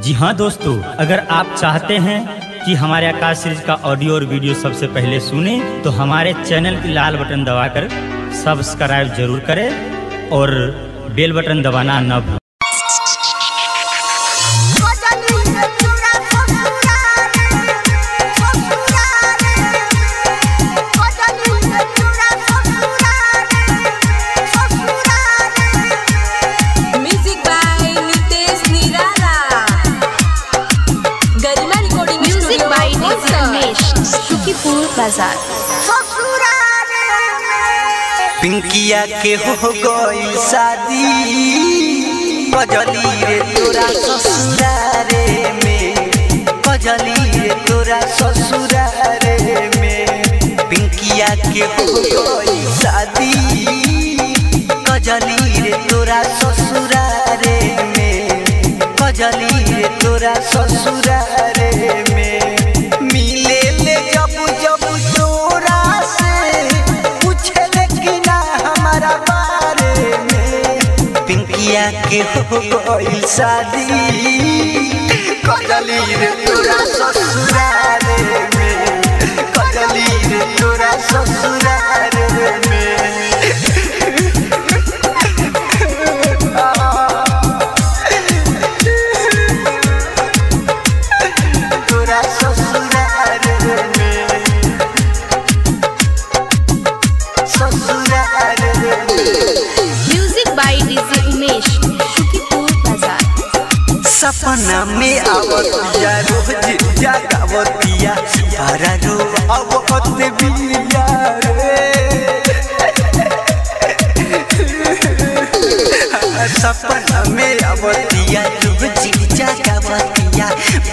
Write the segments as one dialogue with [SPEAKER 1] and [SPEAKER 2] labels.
[SPEAKER 1] जी हाँ दोस्तों, अगर आप चाहते हैं कि हमारे आकाश सीरीज का ऑडियो और वीडियो सबसे पहले सुने तो हमारे चैनल की लाल बटन दबाकर सब्सक्राइब जरूर करें और बेल बटन दबाना न भूलें।
[SPEAKER 2] पिंकिया के हो गई शादी कजली रे तोरा ससुरारे में, कजली रे तोरा ससुरारे में। पिंकिया के हो गई शादी कजली रे तोरा ससुरारे में, कजली रे तोरा ससुरारे में। मिले ले जब जब तोरा से पूछे लेकिन हमारा बारे में। पिंकिया के हो गई शादी कजली रे तोरा ससुरारे में, कजली रे तोरा ससुरारे में। सपना में आवतिया रोज जागवतिया हरा रो आवत बिया रे। सपना में आवतिया रोज जागवतिया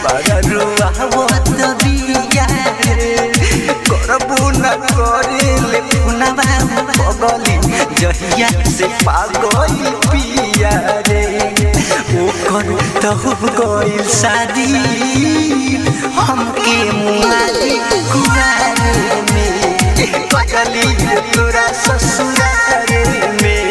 [SPEAKER 2] हरा रो आवत बिया रे। करबू न करे ले पुनवा पगली जहिया से पागल पिया रे। तो हो गई शादी हमके मुआदी कुआरे में, कजली रे तोरा ससुरारे में।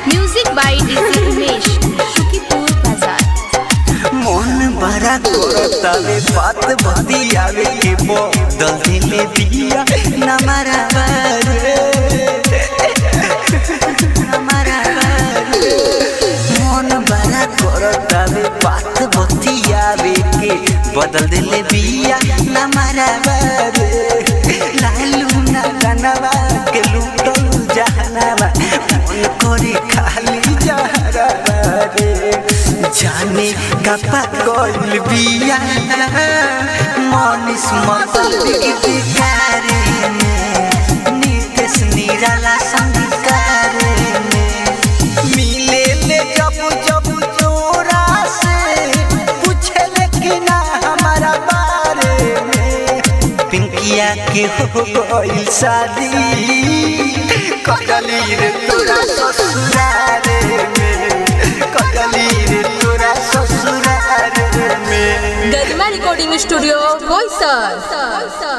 [SPEAKER 3] Music by DJ Umesh Shukipur Bazar.
[SPEAKER 2] मन बड़ा करतावे बात बतियावे के बदल दिले दिया नमरा बारे, नमरा बारे। मन बड़ा करतावे बात बतियावे के बदल दिले दिया नमरा बारे। लालू ना गनवा के लूटल जहनवा मन करे खाली जहरा बारे। जाने का पागल बिया मनीष मतलब गीतकारे में, नितेश निराला संगीतकारे में। मिले ले जब जब तोरा से पूछे लेकिन हमारा बारे में। पिंकिया के हो गई शादी कजली रे तोरा ससुरारे में, कजली रे तोरा ससुरारे में।
[SPEAKER 3] गरिमा रिकॉर्डिंग स्टूडियो बोईसर।